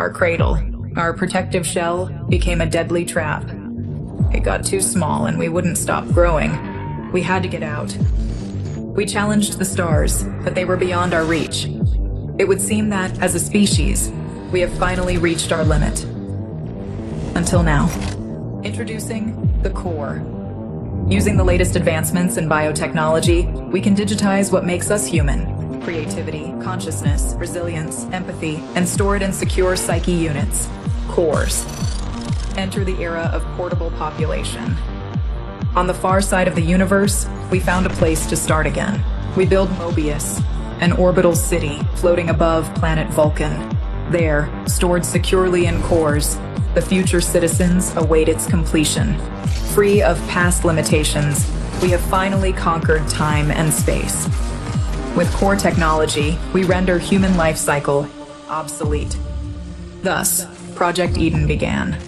our cradle. Our protective shell became a deadly trap. It got too small and we wouldn't stop growing. We had to get out. We challenged the stars, but they were beyond our reach. It would seem that, as a species, we have finally reached our limit. Until now. Introducing the core. Using the latest advancements in biotechnology, we can digitize what makes us human. Creativity, consciousness, resilience, empathy, and store it in secure psyche units. Cores. Enter the era of portable population. On the far side of the universe, we found a place to start again. We build Mobius, an orbital city floating above planet Vulcan. There, stored securely in cores, the future citizens await its completion. Free of past limitations, we have finally conquered time and space. With core technology, we render human life cycle obsolete. Thus, Project Eden began.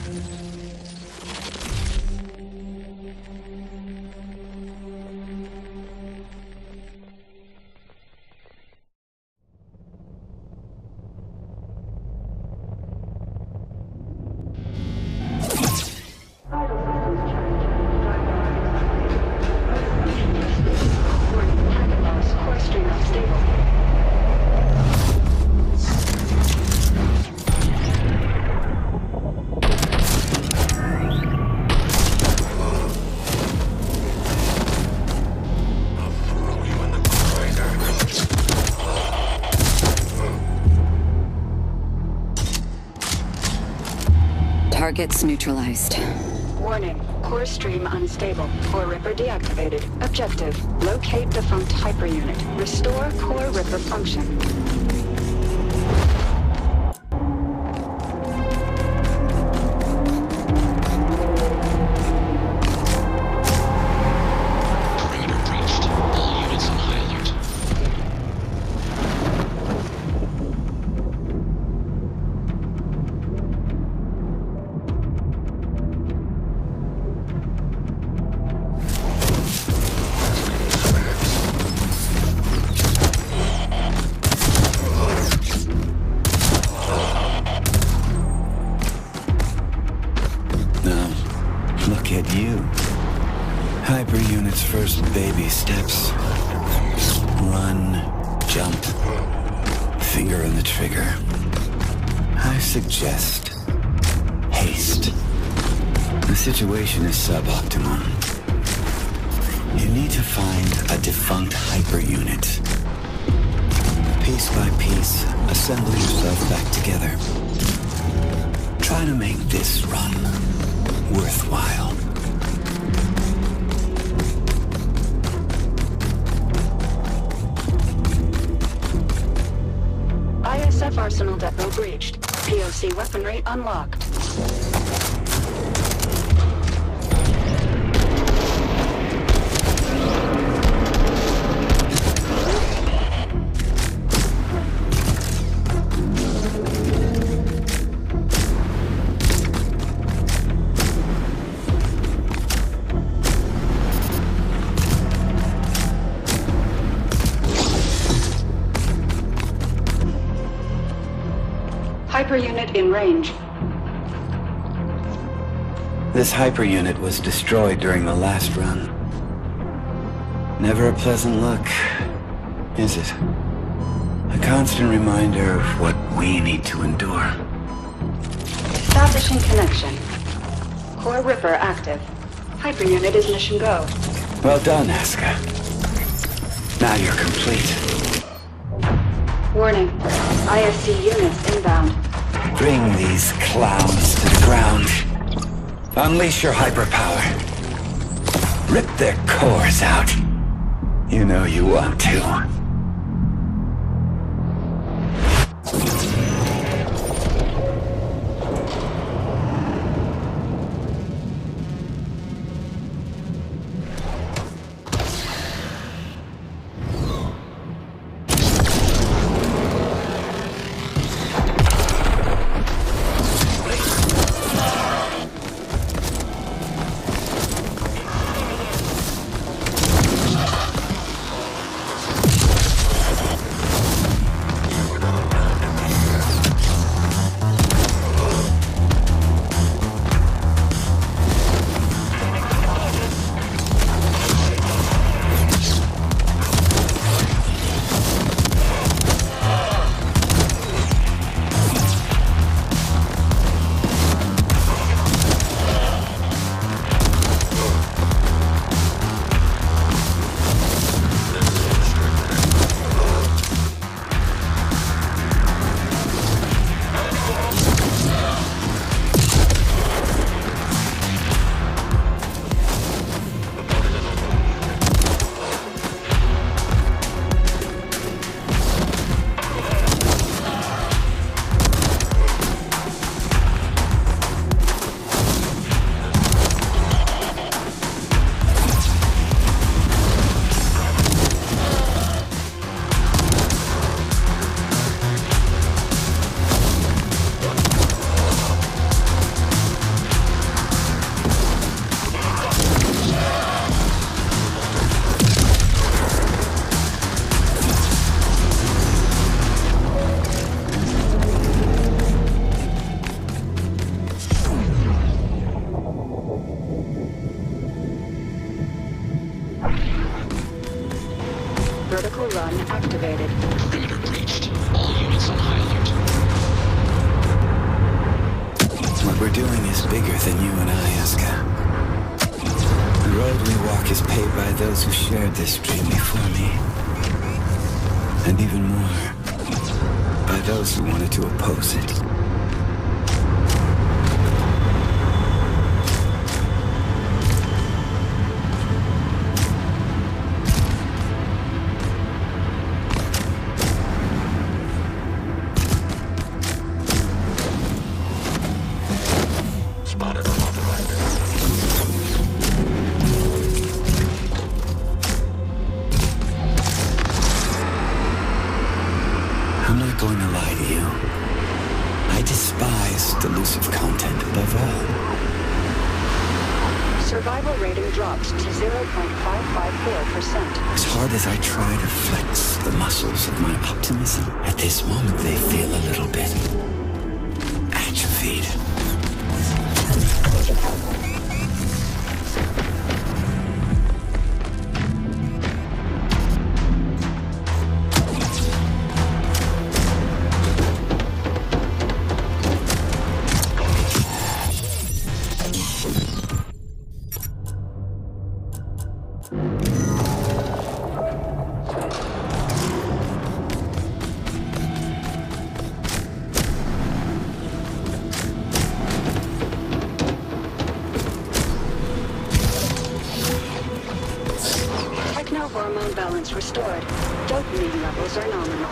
Targets neutralized. Warning. Core stream unstable. Core Ripper deactivated. Objective. Locate defunct hyperunit. Restore Core Ripper function. Hyperunit's first baby steps. Run, jump, finger on the trigger. I suggest haste. The situation is suboptimal. You need to find a defunct hyperunit. Piece by piece, assemble yourself back together. Try to make this run worthwhile. ISF Arsenal Depot breached. POC weaponry unlocked. Hyperunit in range. This hyperunit was destroyed during the last run. Never a pleasant look, is it? A constant reminder of what we need to endure. Establishing connection. Core Ripper active. Hyperunit is mission go. Well done, Aska. Now you're complete. Warning. ISC units inbound. Bring these clowns to the ground. Unleash your hyperpower. Rip their cores out. You know you want to. Vertical run activated. Perimeter breached. All units on high alert. What we're doing is bigger than you and I, Asuka. The road we walk is paved by those who shared this dream before me. And even more, by those who wanted to oppose it. Spotted unauthorized. I'm not going to lie to you. I despise delusive content above all. Survival rating dropped to 0.554%. As hard as I try to flex the muscles of my optimism, at this moment they feel a little bit atrophied. Hormone balance restored. Dopamine levels are nominal.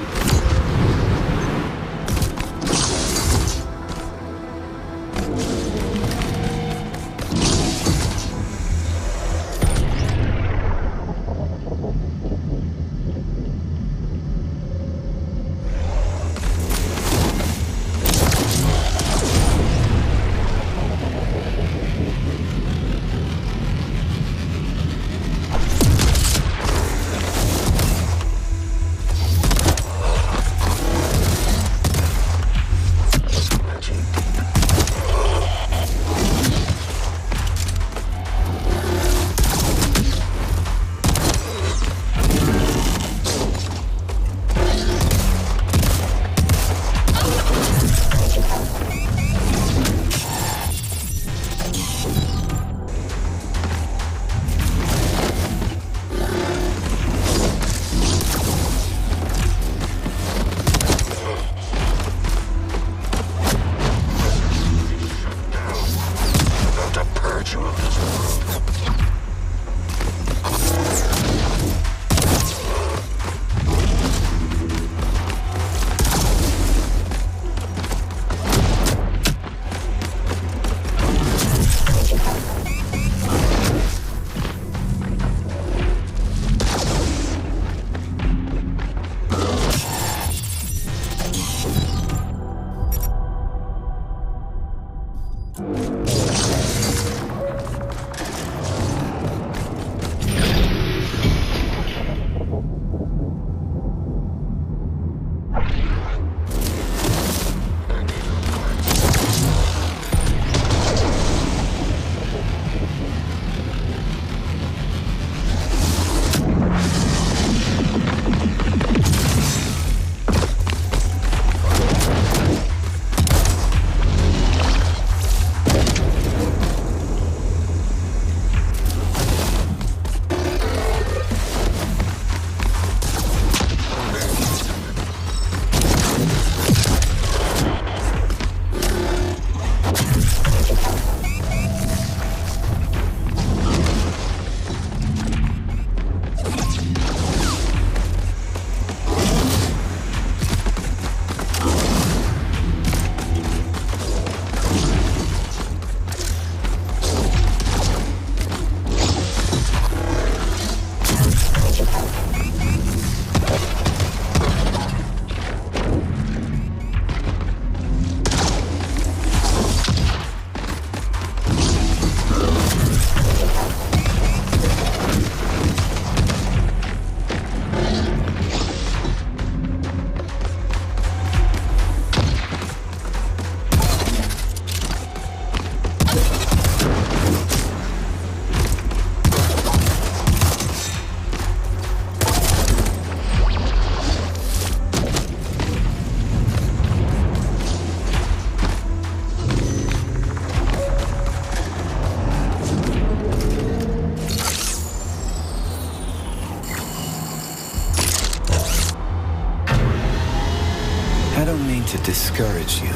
don't mean to discourage you.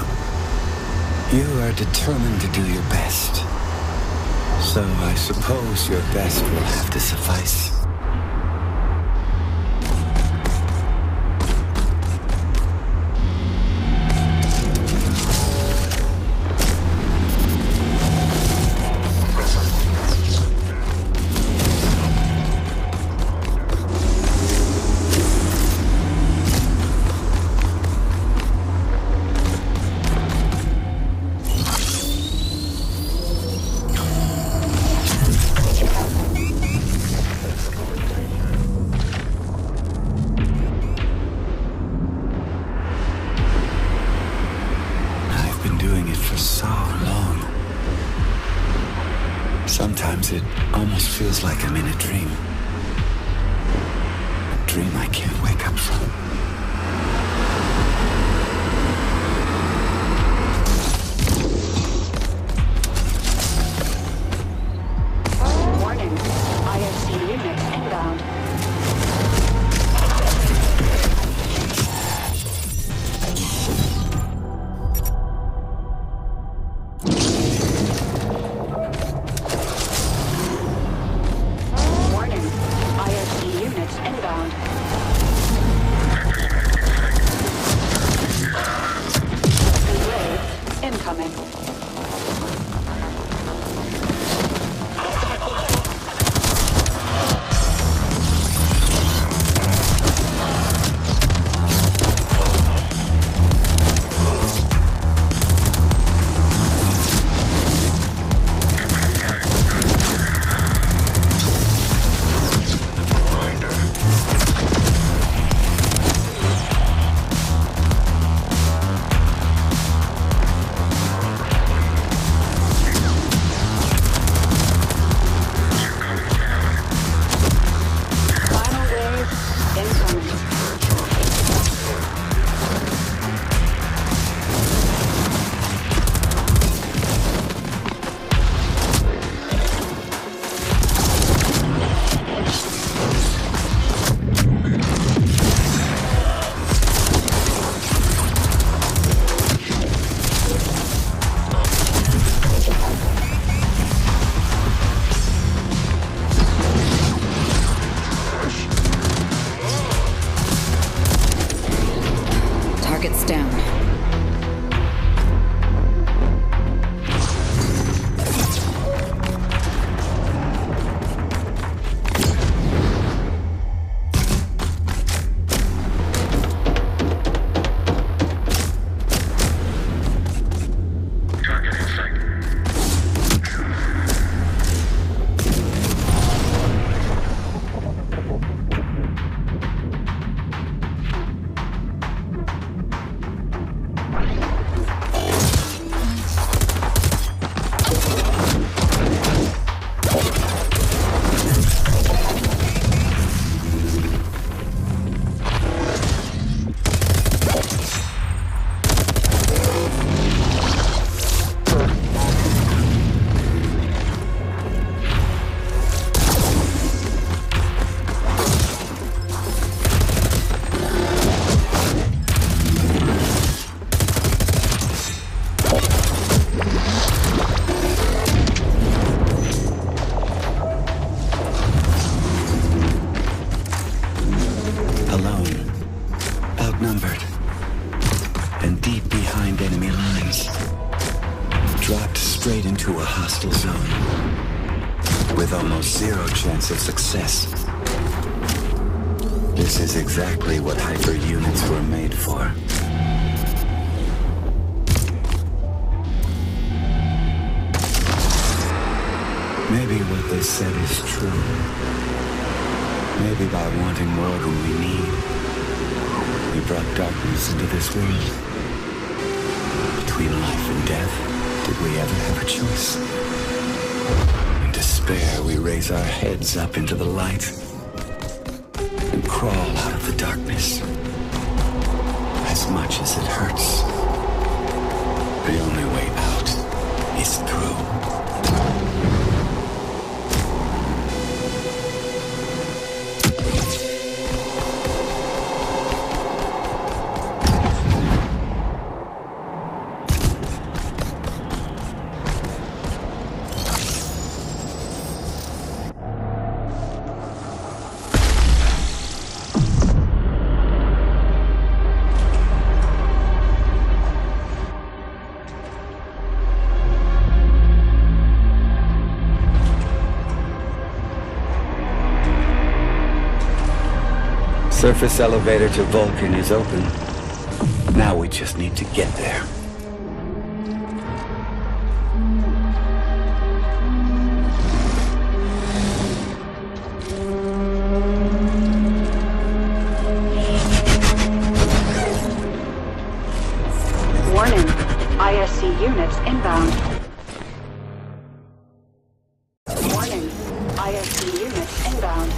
You are determined to do your best. So I suppose your best will have to suffice. Sometimes it almost feels like I'm in a dream. A dream I can't wake up from. Warning. IFC unit inbound. Target's down. Dropped straight into a hostile zone, with almost zero chance of success. This is exactly what hyper units were made for. Maybe what they said is true. Maybe by wanting more than we need, we brought darkness into this world. Between life and death, did we ever have a choice? In despair, we raise our heads up into the light and crawl out of the darkness. As much as it hurts, the only way out is through. Surface elevator to Vulcan is open. Now we just need to get there. Warning. ISC units inbound. Warning. ISC units inbound.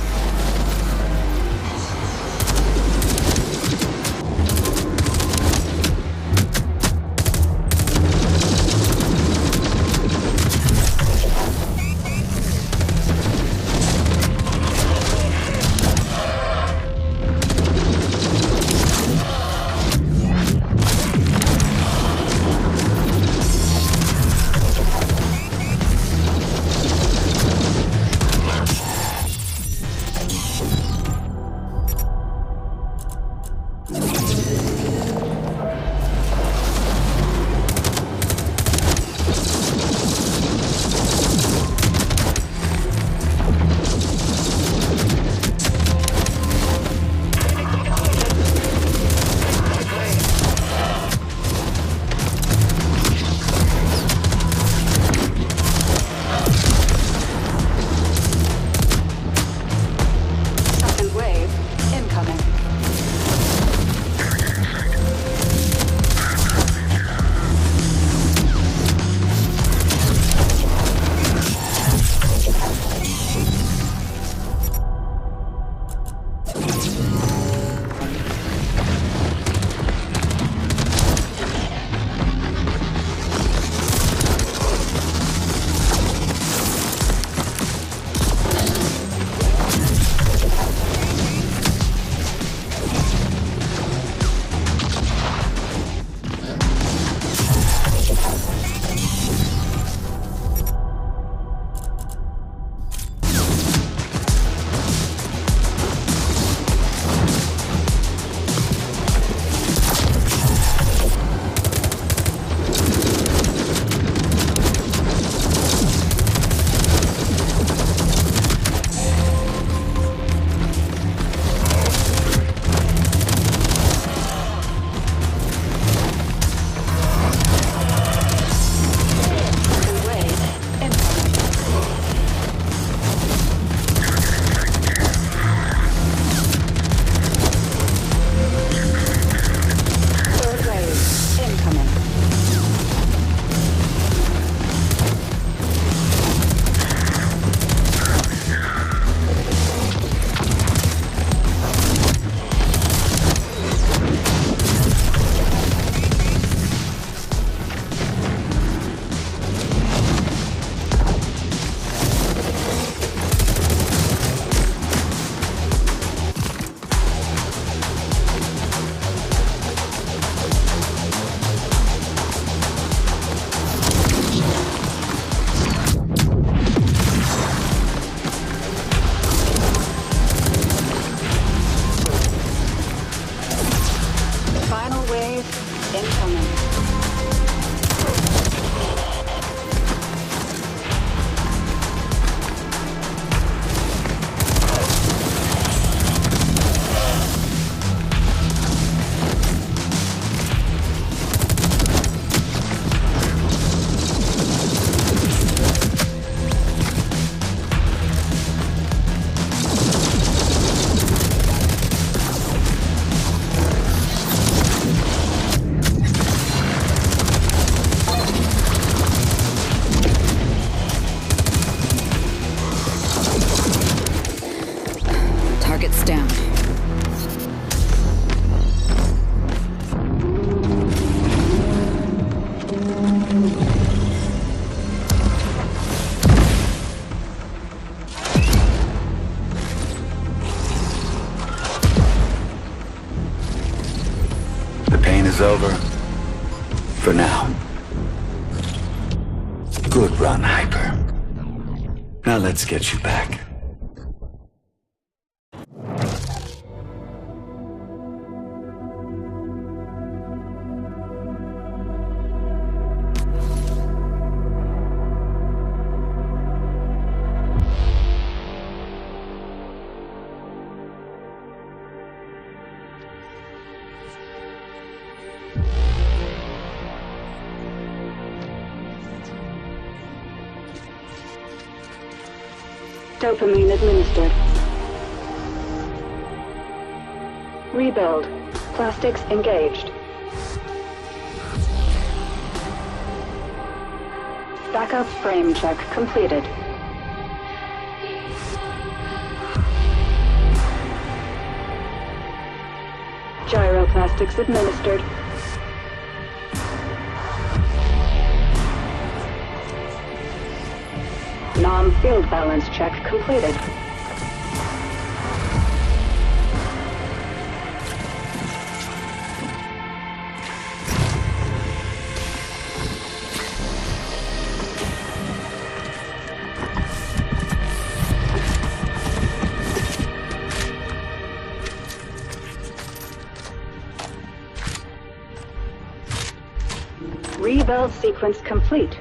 Target's down. The pain is over. For now. Good run, Hyper. Now let's get you back. Dopamine administered. Rebuild. Plastics engaged. Backup frame check completed. Gyroplastics administered. Nom field balance check completed. Rebuild sequence complete.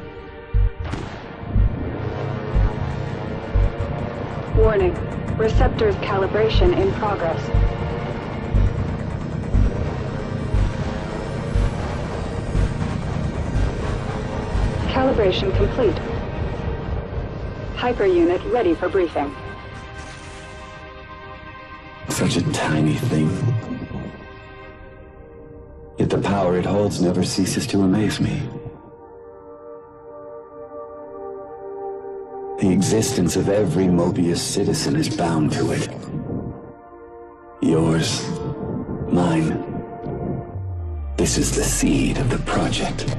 Warning. Receptors calibration in progress. Calibration complete. Hyper-unit ready for briefing. Such a tiny thing. Yet the power it holds never ceases to amaze me. The existence of every Mobius citizen is bound to it. Yours, mine. This is the seed of the project.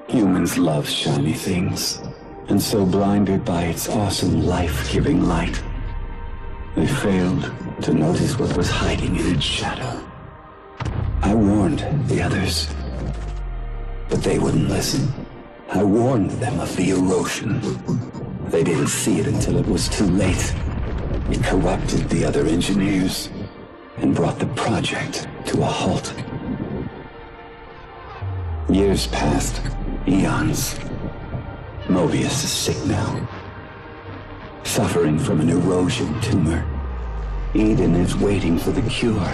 Humans love shiny things, and so blinded by its awesome life-giving light, they failed to notice what was hiding in its shadow. I warned the others, but they wouldn't listen. I warned them of the erosion. They didn't see it until it was too late. It corrupted the other engineers and brought the project to a halt. Years passed, eons. Mobius is sick now, suffering from an erosion tumor. Eden is waiting for the cure,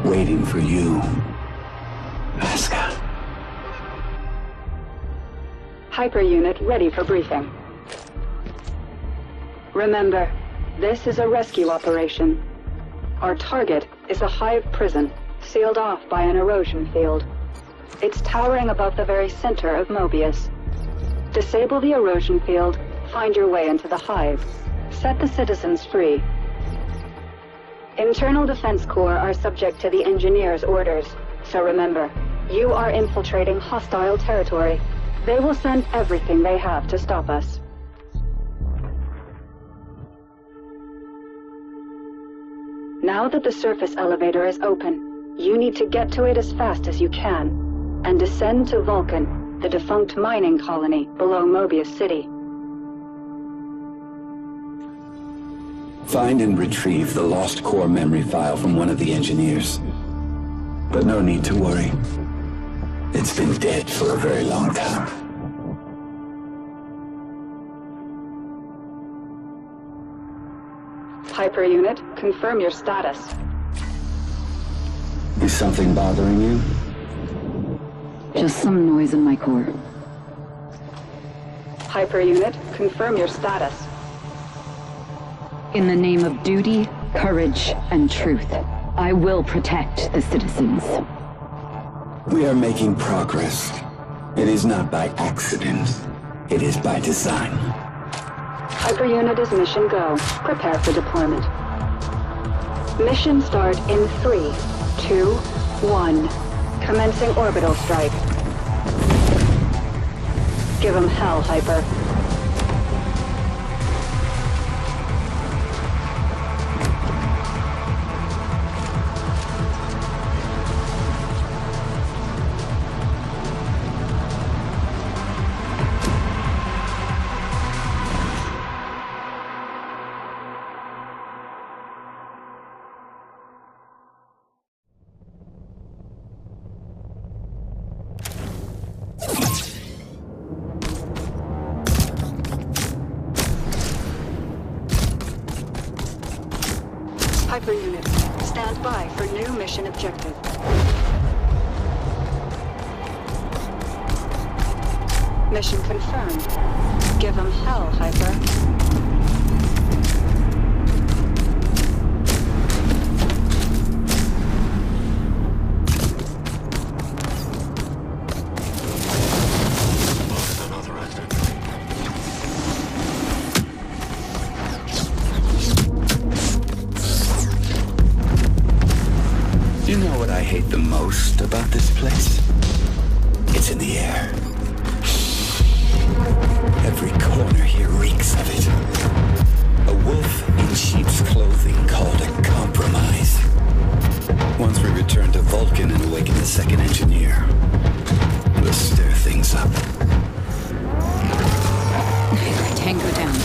waiting for you, Aska. Hyper-unit ready for briefing. Remember, this is a rescue operation. Our target is a hive prison, sealed off by an erosion field. It's towering above the very center of Mobius. Disable the erosion field, find your way into the hive. Set the citizens free. Internal Defense Corps are subject to the engineers' orders, so remember, you are infiltrating hostile territory. They will send everything they have to stop us. Now that the surface elevator is open, you need to get to it as fast as you can, and descend to Vulcan, the defunct mining colony below Mobius City. Find and retrieve the lost core memory file from one of the engineers. But no need to worry. It's been dead for a very long time. Hyper-unit, confirm your status. Is something bothering you? Just some noise in my core. Hyper-unit, confirm your status. In the name of duty, courage, and truth, I will protect the citizens. We are making progress. It is not by accident. It is by design. Hyper-unit is mission go. Prepare for deployment. Mission start in 3, 2, 1. Commencing orbital strike. Give 'em hell, Hyper. Hyper-unit, stand by for new mission objective. Mission confirmed. Give 'em hell, Hyper. what I hate the most about this place? It's in the air. Every corner here reeks of it. A wolf in sheep's clothing called a compromise. Once we return to Vulcan and awaken the second engineer, we'll stir things up. Tango down.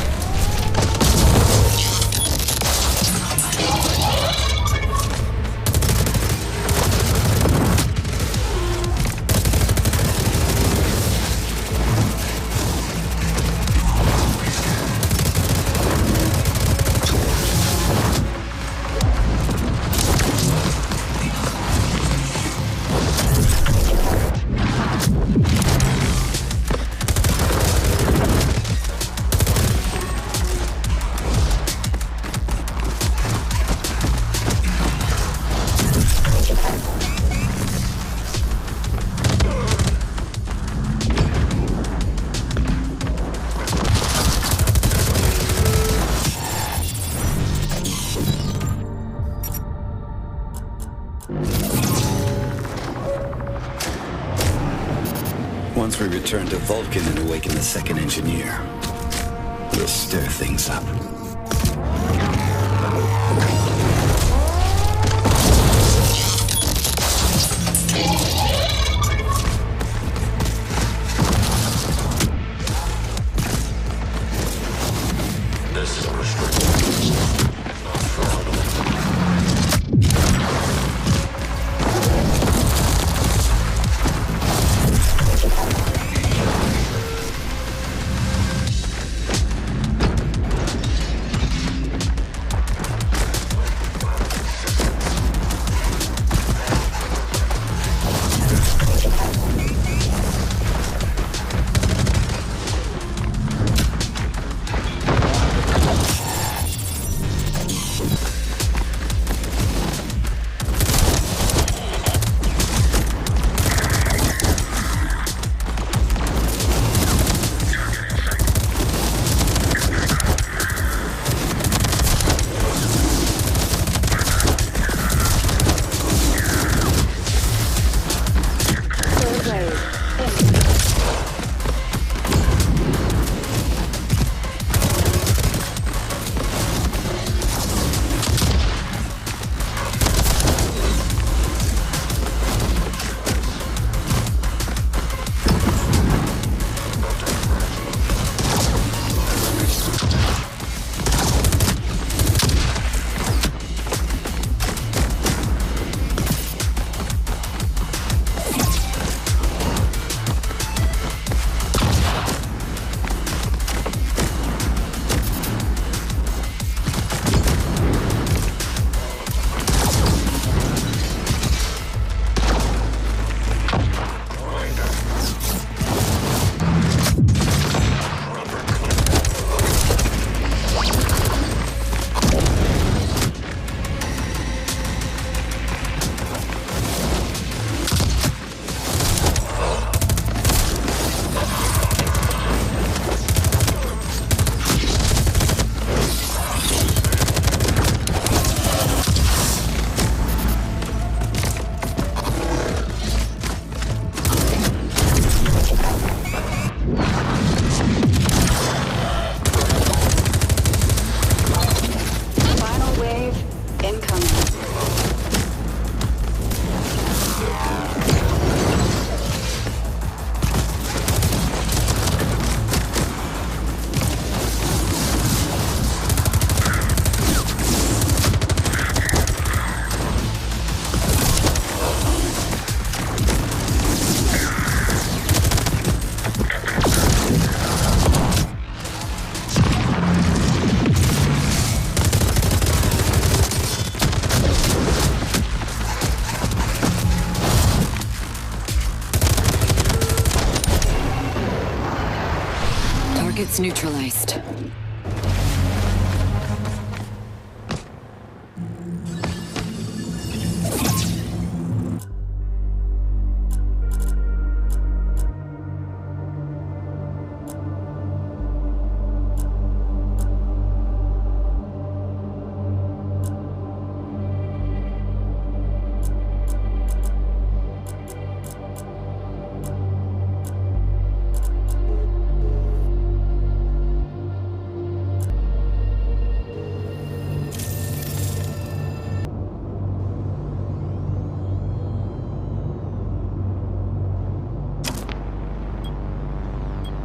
Once we return to Vulcan and awaken the second engineer, we'll stir things up. This is a restricted not throttle. Target's neutralized.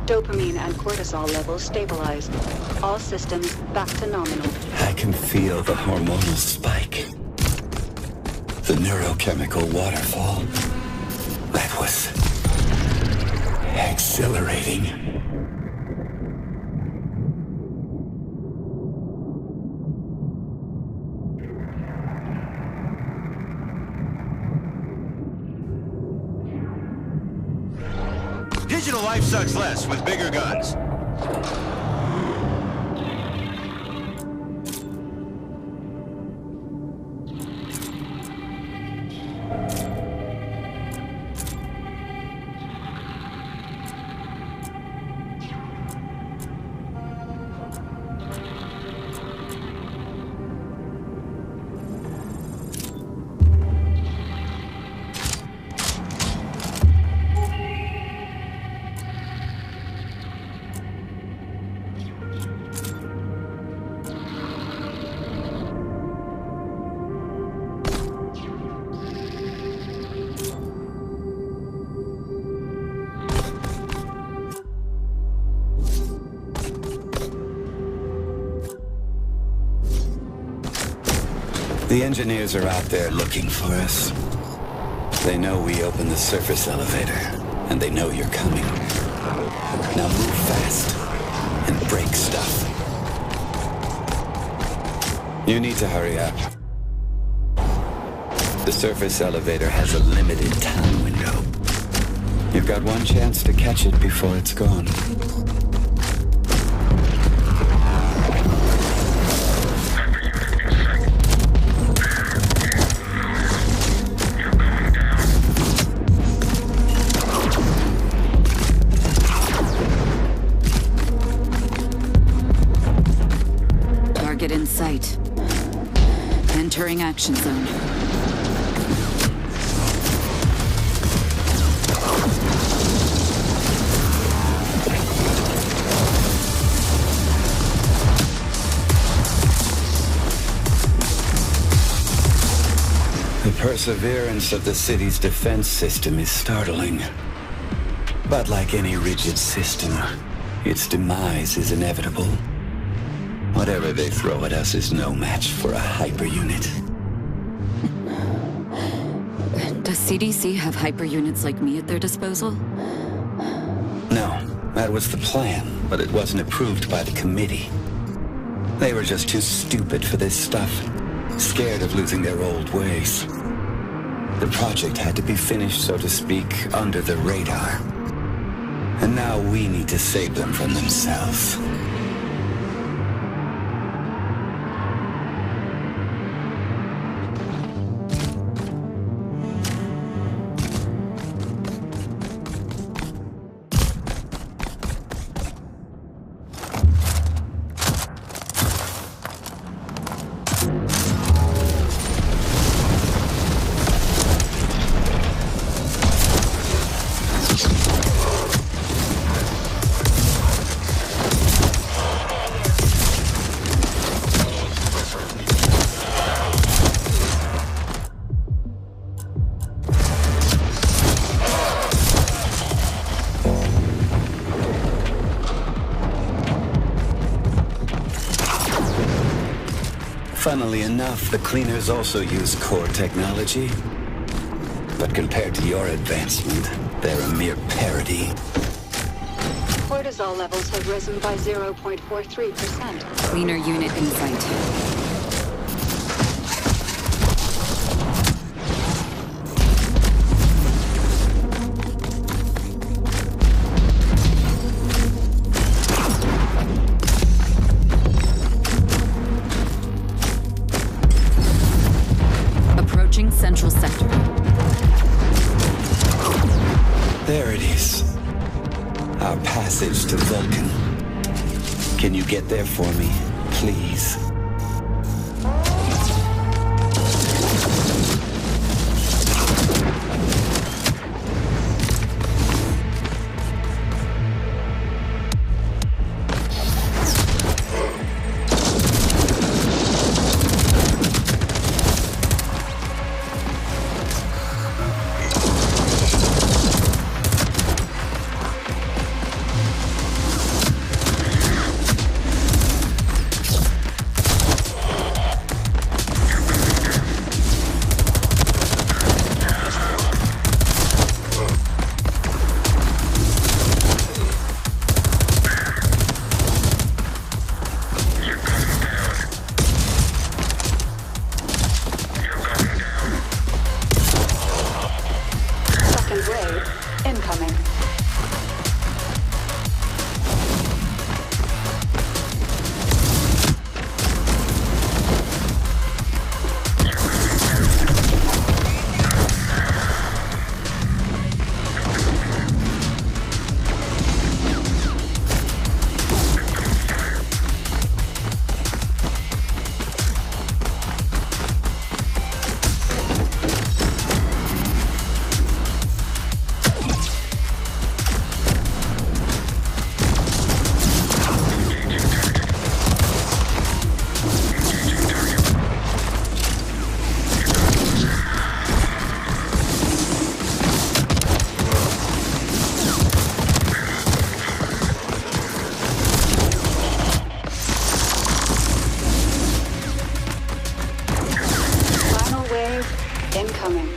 Dopamine and cortisol levels stabilized. All systems back to nominal. I can feel the hormonal spike. The neurochemical waterfall. That was exhilarating. Digital life sucks less with bigger guns. The engineers are out there looking for us. They know we opened the surface elevator, and they know you're coming. Now move fast and break stuff. You need to hurry up. The surface elevator has a limited time window. You've got one chance to catch it before it's gone. Target in sight. Entering action zone. The perseverance of the city's defense system is startling. But like any rigid system, its demise is inevitable. Whatever they throw at us is no match for a hyper unit. Does CDC have hyper units like me at their disposal? No, that was the plan, but it wasn't approved by the committee. They were just too stupid for this stuff, scared of losing their old ways. The project had to be finished, so to speak, under the radar. And now we need to save them from themselves. Funnily enough, the cleaners also use core technology. But compared to your advancement, they're a mere parody. Cortisol levels have risen by 0.43%. Cleaner unit in sight. Central sector. There it is. Our passage to Vulcan. Can you get there for me, please? Incoming.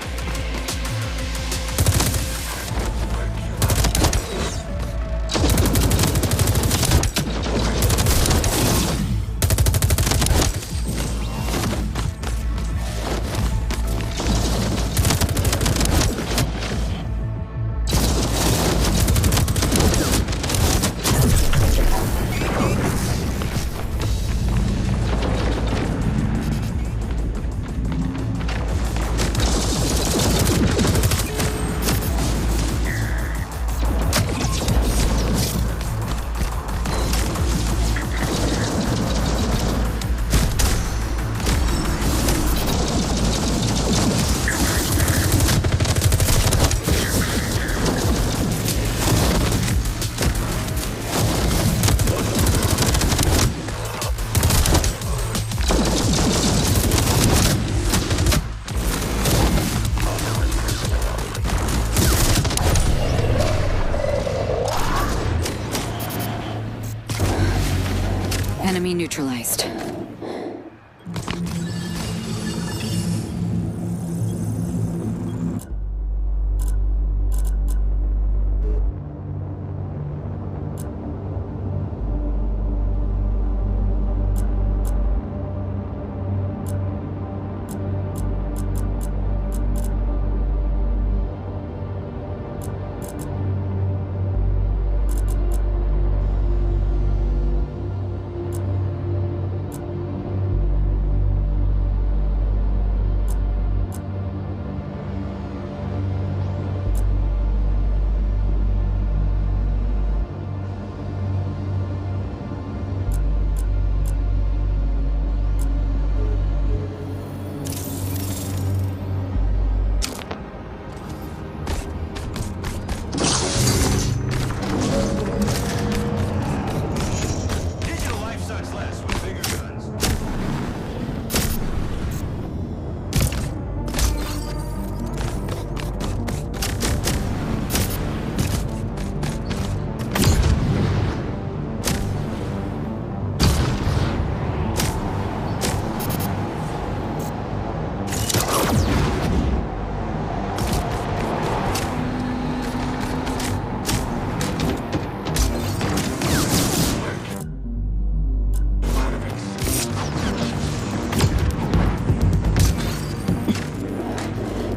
Enemy neutralized.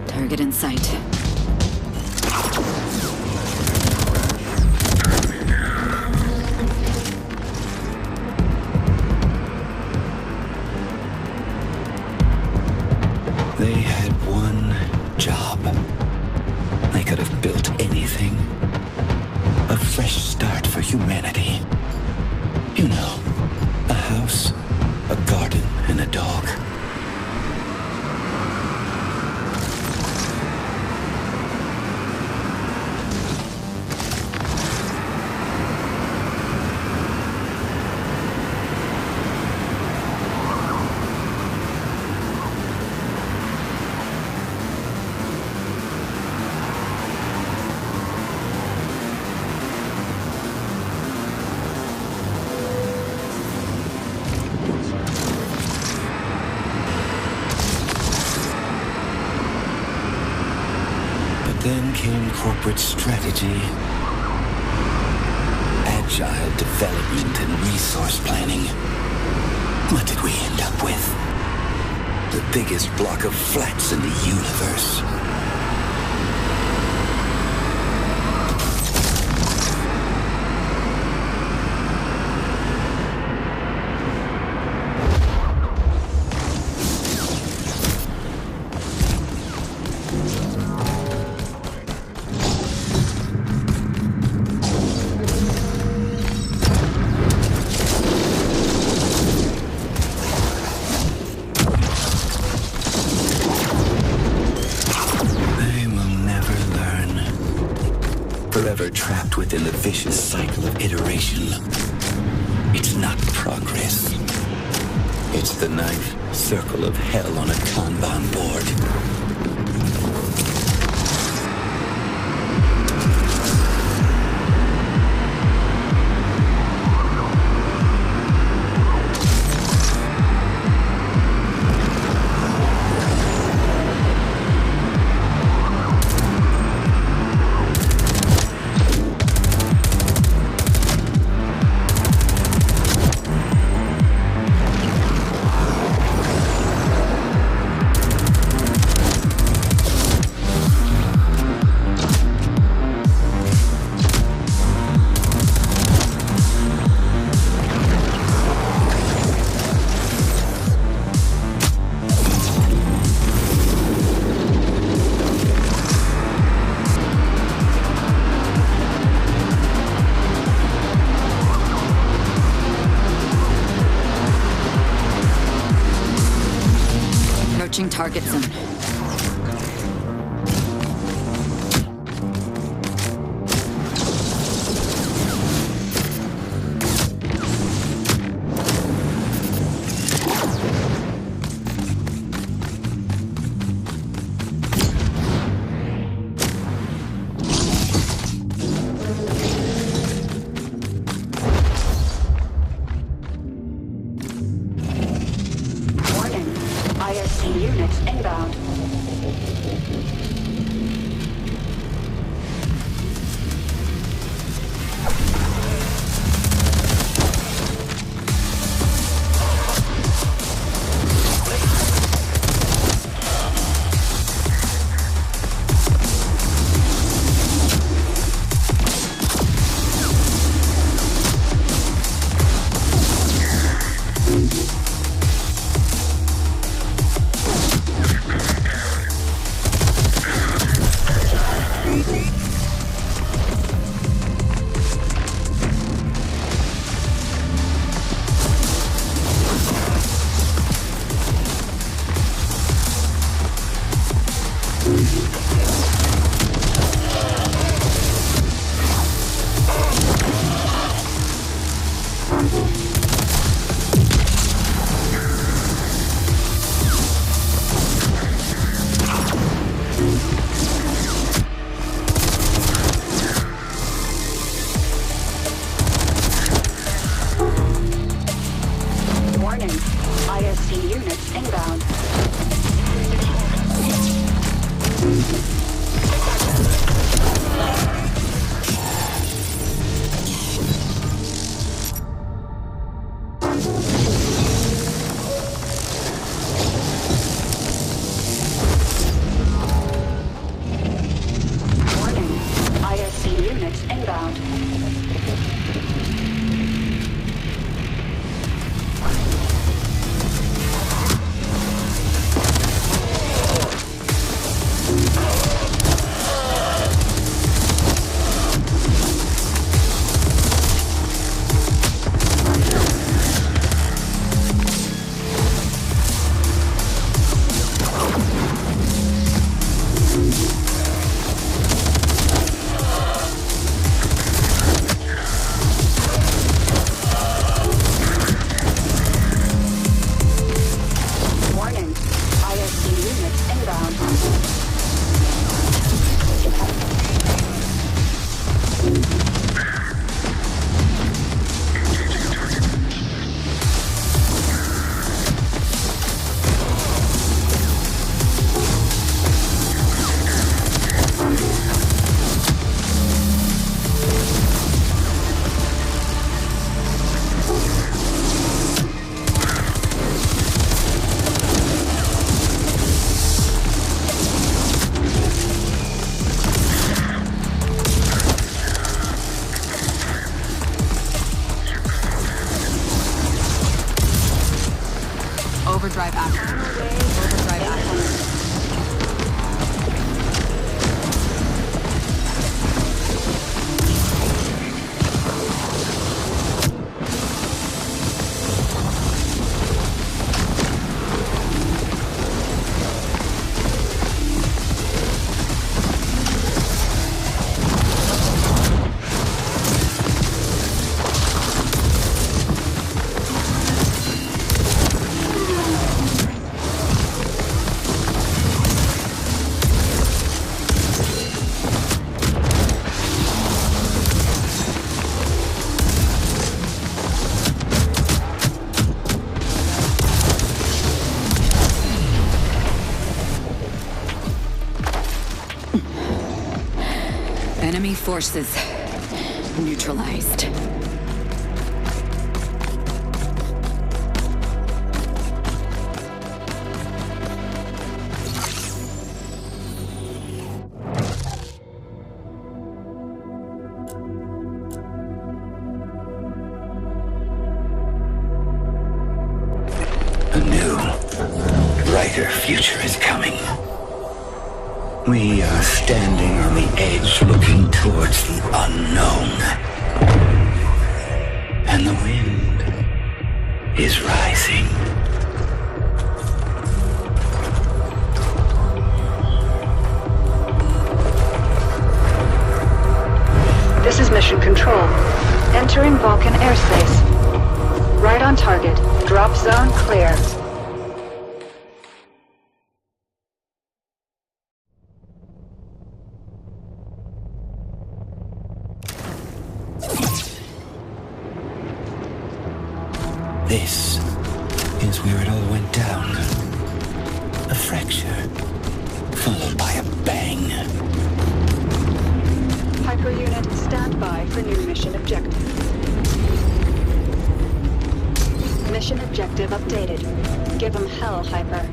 Target in sight. They had one job. They could have built anything. A fresh start for humanity. You know, a house, a garden, and a dog. Then came corporate strategy, agile development and resource planning. What did we end up with? The biggest block of flats in the universe. Forever trapped within the vicious cycle of iteration. It's not progress. It's the ninth circle of hell on a Kanban board. Searching target zone. ISC units inbound. Warning, ISC units inbound. Warning, ISC units inbound. Warning, ISC units inbound. Overdrive active. Overdrive active. Enemy forces neutralized. A new, brighter future is coming. We are standing on the edge looking towards the unknown. And the wind is rising. mission control. Entering Vulcan airspace. Right on target. Drop zone clear. This is where it all went down. A fracture, followed by a bang. Hyper unit, stand by for new mission objective. Mission objective updated. Give them hell, Hyper.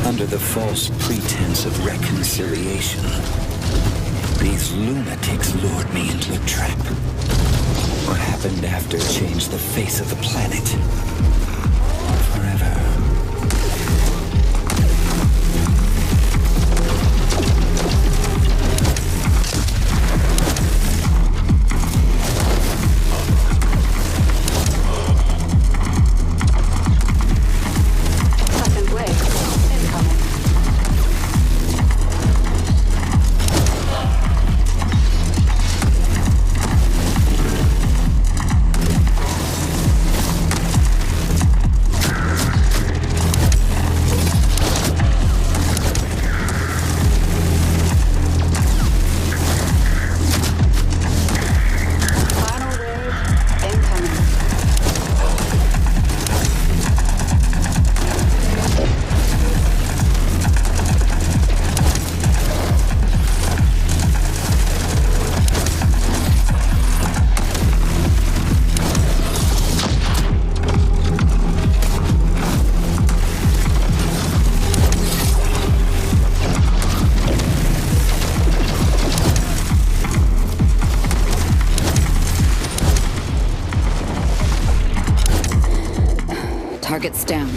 Under the false pretense of reconciliation, these lunatics lured me into a trap. What happened after changed the face of the planet forever. Target's down.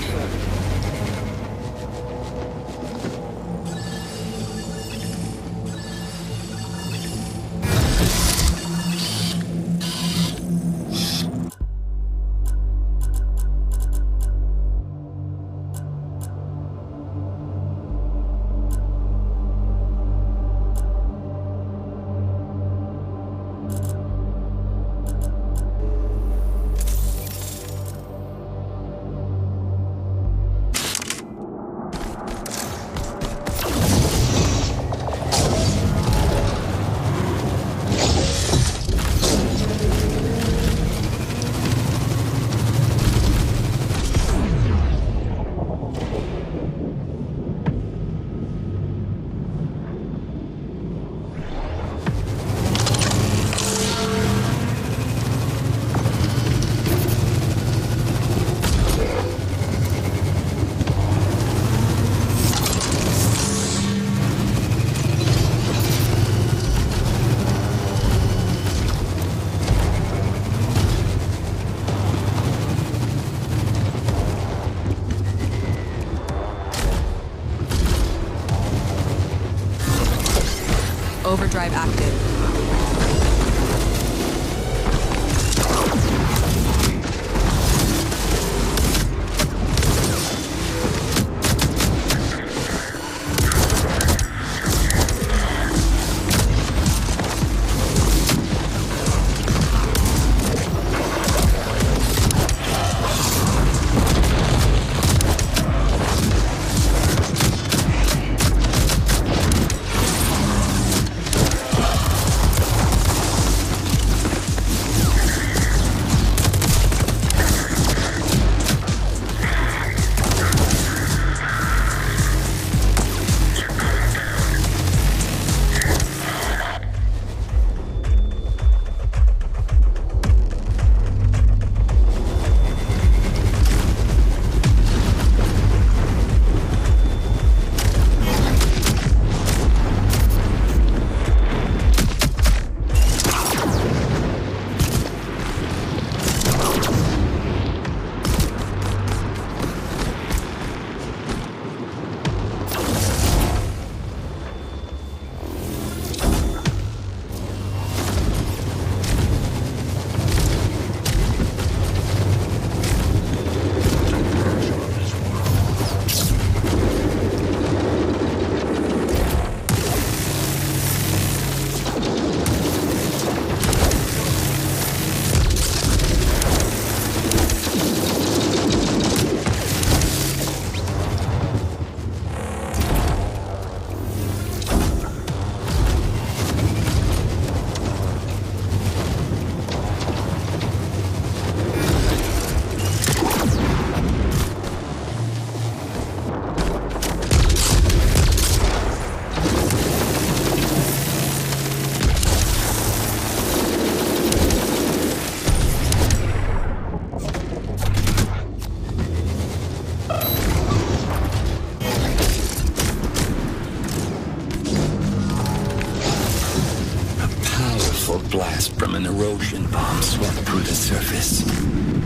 from an erosion bomb swept through the surface,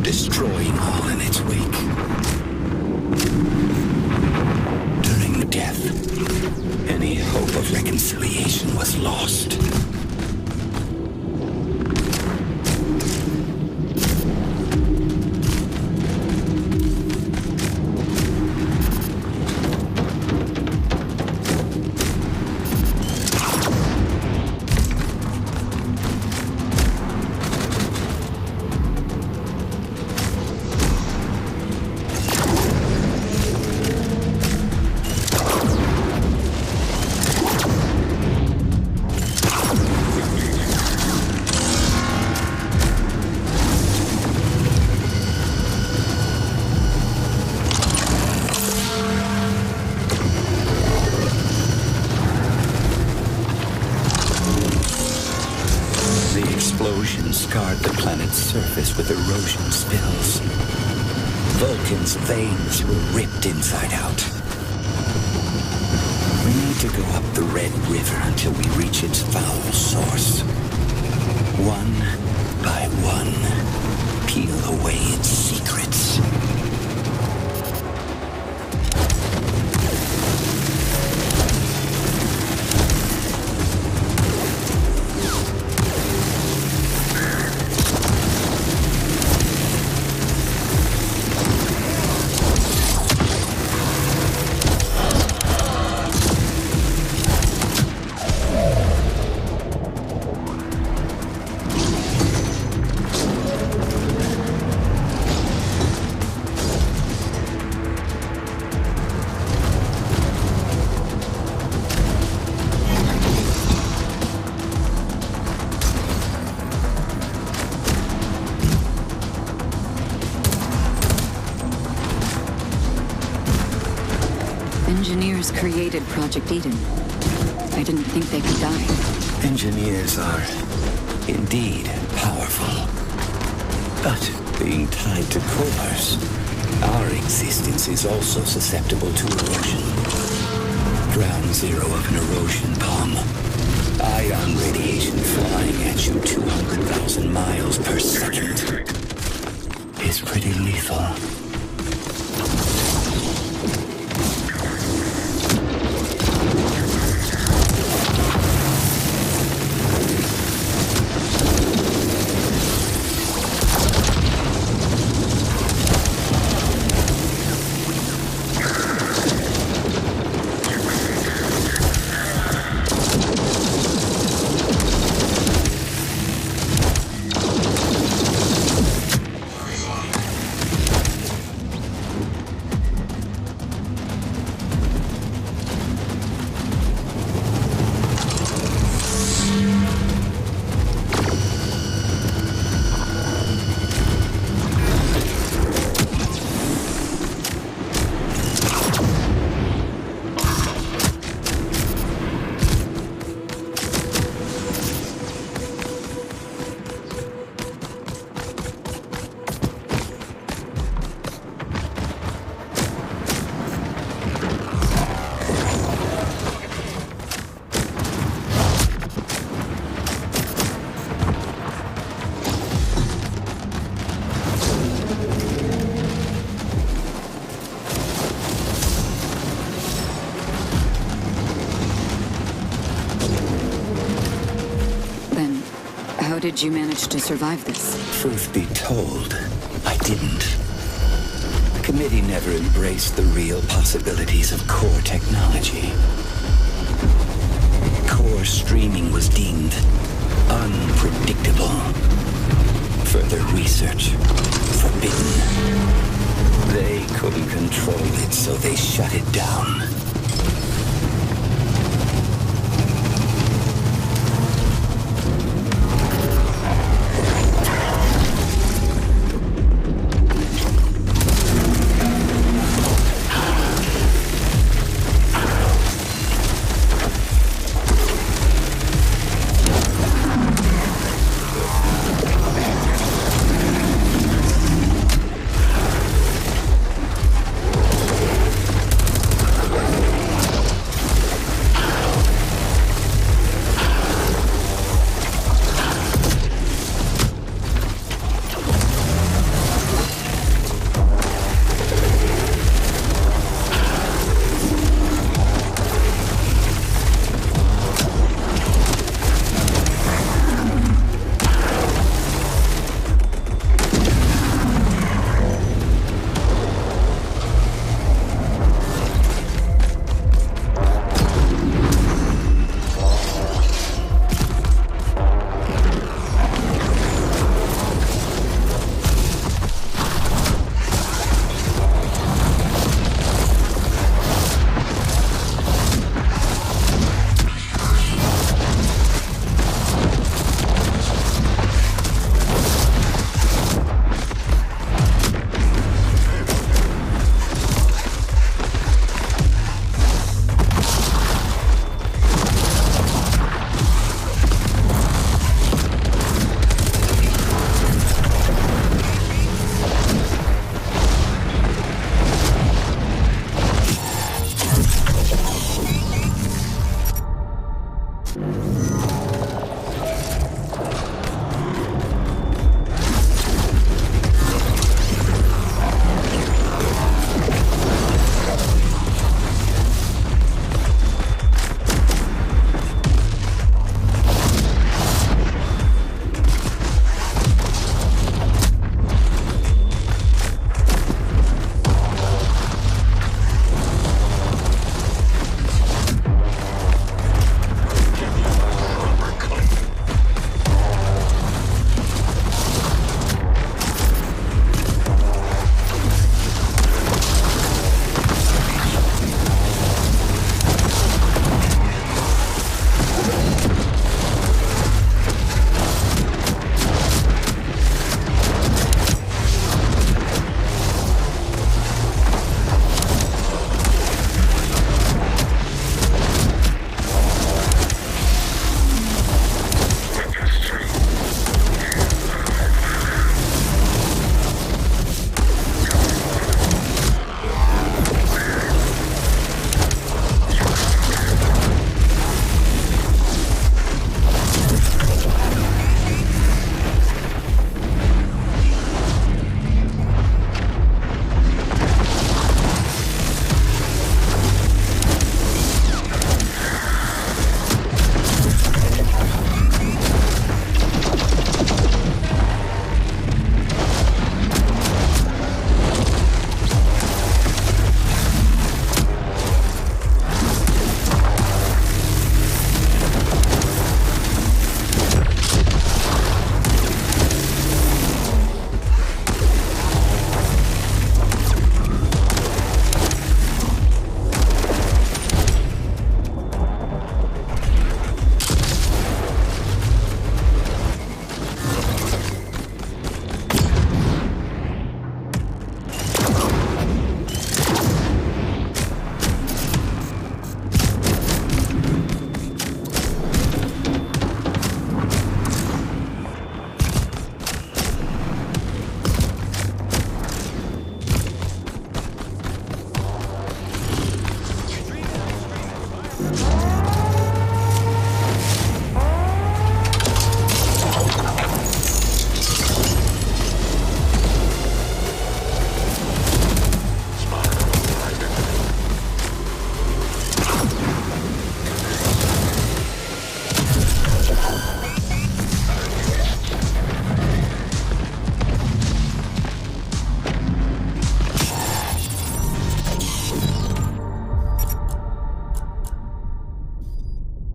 destroying all in its wake. During the death, any hope of reconciliation was lost. Scarred the planet's surface with erosion spills. Vulcan's veins were ripped inside out. We need to go up the Red River until we reach its foul source. One by one, peel away its secrets. Engineers created Project Eden. I didn't think they could die. Engineers are indeed powerful. But being tied to cores, our existence is also susceptible to erosion. Ground zero of an erosion bomb. Ion radiation flying at you 200,000 miles per second is pretty lethal. How did you manage to survive this? Truth be told, I didn't. The committee never embraced the real possibilities of core technology. Core streaming was deemed unpredictable. Further research forbidden. They couldn't control it, so they shut it down.